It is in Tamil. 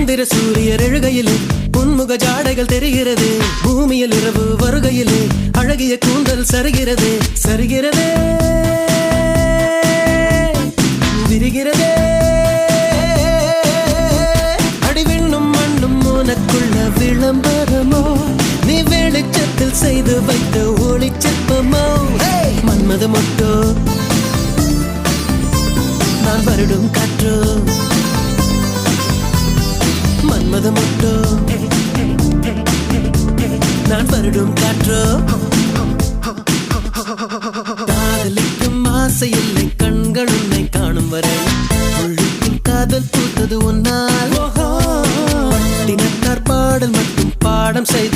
சந்திர சூரியர் எழுகையிலே உன்முக ஜாடைகள் தெரிகிறது. பூமியில் இரவு வருகையிலே அழகிய கூந்தல் சரிகிறதே சரிகிறதே விரிகிறதே. அடிவிண்ணும் மண்ணும் உனக்குள்ள விளம்பரமோ, நீ வெளிச்சத்தில் செய்து வைத்த ஒளிச்சிற்பமோ. மன்மத மொட்டோ நான் வருடும் காற்றோ, மன்மத மொட்டோ நான் வருடும் காற்றோ. காதலிக்கும் ஆசை இல்லை கண்கள் உன்னை காணும் வரை, உள்ளுக்கும் காதல் பூத்தது உன்னால். தினத்தார் பாடல் மட்டும் பாடம் செய்து